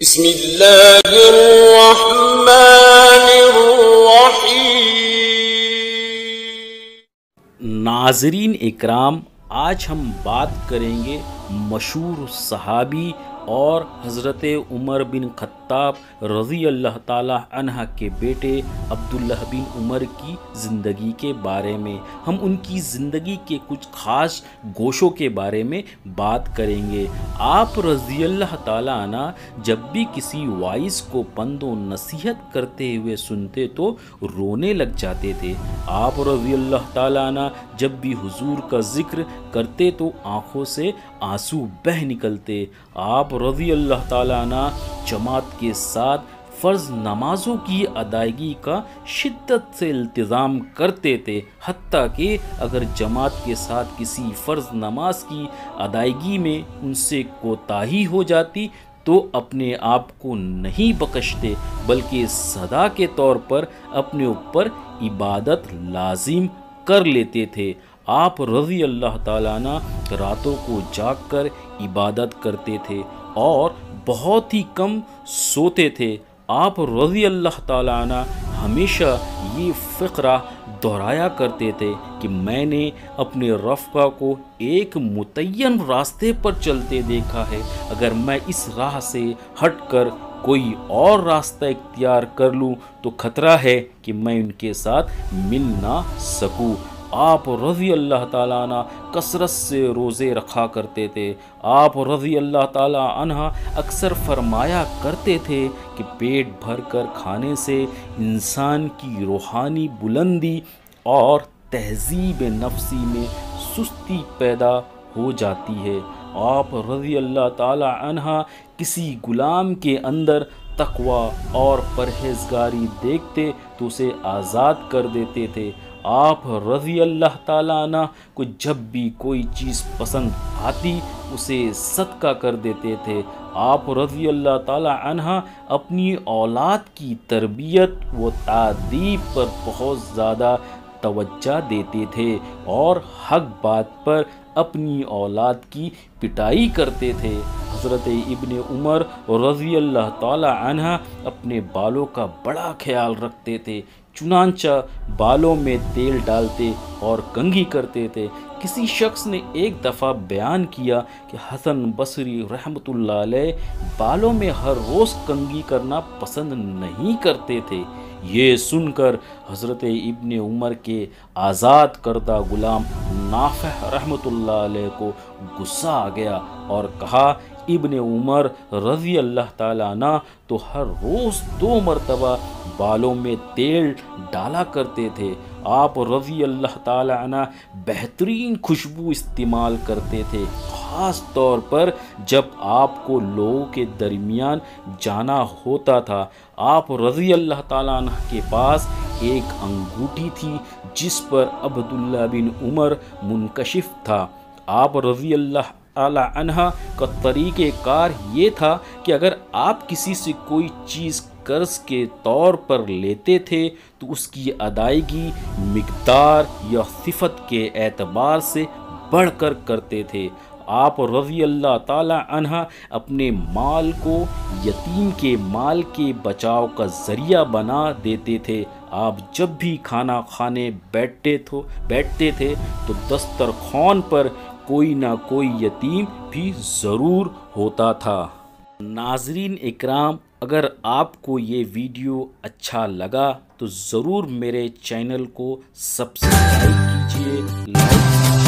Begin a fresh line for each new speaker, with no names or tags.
بسم اللہ الرحمن الرحیم۔
ناظرین اکرام، آج ہم بات کریں گے مشہور صحابی اور حضرت عمر بن خطاب رضی اللہ تعالی عنہ کے بیٹے عبداللہ بن عمر کی زندگی کے بارے میں۔ ہم ان کی زندگی کے کچھ خاص گوشوں کے بارے میں بات کریں گے۔ آپ رضی اللہ تعالی عنہ جب بھی کسی وائس کو پند و نصیحت کرتے ہوئے سنتے تو رونے لگ جاتے تھے۔ آپ رضی اللہ تعالی عنہ جب بھی حضور کا ذکر کرتے تو آنکھوں سے آنسو بہہ نکلتے۔ آپ رضی اللہ تعالی عنہ جماعت کے ساتھ فرض نمازوں کی ادائیگی کا شدت سے التزام کرتے تھے، حتیٰ کہ اگر جماعت کے ساتھ کسی فرض نماز کی ادائیگی میں ان سے کوتاہی ہو جاتی تو اپنے آپ کو نہیں بخشتے، بلکہ سزا کے طور پر اپنے اوپر عبادت لازم کر لیتے تھے۔ آپ رضی اللہ تعالیٰ عنہ راتوں کو جاگ کر عبادت کرتے تھے اور بہت ہی کم سوتے تھے۔ آپ رضی اللہ تعالیٰ عنہ ہمیشہ یہ فقرہ دہرایا کرتے تھے کہ میں نے اپنے رفقا کو ایک متعین راستے پر چلتے دیکھا ہے، اگر میں اس راہ سے ہٹ کر کوئی اور راستہ اختیار کر لوں تو خطرہ ہے کہ میں ان کے ساتھ مل نہ سکوں۔ آپ رضی اللہ تعالیٰ عنہ کثرت سے روزے رکھا کرتے تھے۔ آپ رضی اللہ تعالیٰ عنہ اکثر فرمایا کرتے تھے کہ پیٹ بھر کر کھانے سے انسان کی روحانی بلندی اور تہذیب نفسی میں سستی پیدا ہو جاتی ہے۔ آپ رضی اللہ تعالیٰ عنہ کسی غلام کے اندر تقوی اور پرہیزگاری دیکھتے تو اسے آزاد کر دیتے تھے۔ آپ رضی اللہ تعالیٰ عنہ کو جب بھی کوئی چیز پسند آتی اسے صدقہ کر دیتے تھے۔ آپ رضی اللہ تعالیٰ عنہ اپنی اولاد کی تربیت و تعدیب پر بہت زیادہ توجہ دیتے تھے اور حق بات پر اپنی اولاد کی پٹائی کرتے تھے۔ حضرت ابن عمر رضی اللہ تعالیٰ عنہ اپنے بالوں کا بڑا خیال رکھتے تھے، چنانچہ بالوں میں تیل ڈالتے اور کنگھی کرتے تھے۔ کسی شخص نے ایک دفعہ بیان کیا کہ حسن بصری رحمۃ اللہ علیہ بالوں میں ہر روز کنگھی کرنا پسند نہیں کرتے تھے۔ یہ سن کر حضرت ابن عمر کے آزاد کردہ غلام نافع رحمۃ اللہ علیہ کو غصہ آ گیا اور کہا، ابن عمر رضی اللہ تعالیٰ عنہ تو ہر روز 2 مرتبہ بالوں میں تیل ڈالا کرتے تھے۔ آپ رضی اللہ تعالیٰ عنہ بہترین خوشبو استعمال کرتے تھے، خاص طور پر جب آپ کو لوگوں کے درمیان جانا ہوتا تھا۔ آپ رضی اللہ تعالیٰ عنہ کے پاس ایک انگوٹھی تھی جس پر عبداللہ بن عمر منکشف تھا۔ آپ رضی اللہ تعالیٰ عنہ کا طریقہ کار یہ تھا کہ اگر آپ کسی سے کوئی چیز قرض کے طور پر لیتے تھے تو اس کی ادائیگی مقدار یا صفت کے اعتبار سے بڑھ کر کرتے تھے۔ آپ رضی اللہ تعالی عنہ اپنے مال کو یتیم کے مال کے بچاؤ کا ذریعہ بنا دیتے تھے۔ آپ جب بھی کھانا کھانے بیٹھتے تھے تو دسترخوان پر کوئی نہ کوئی یتیم بھی ضرور ہوتا تھا۔ ناظرین اکرام، اگر آپ کو یہ ویڈیو اچھا لگا تو ضرور میرے چینل کو سبسکرائب کیجیے، لائک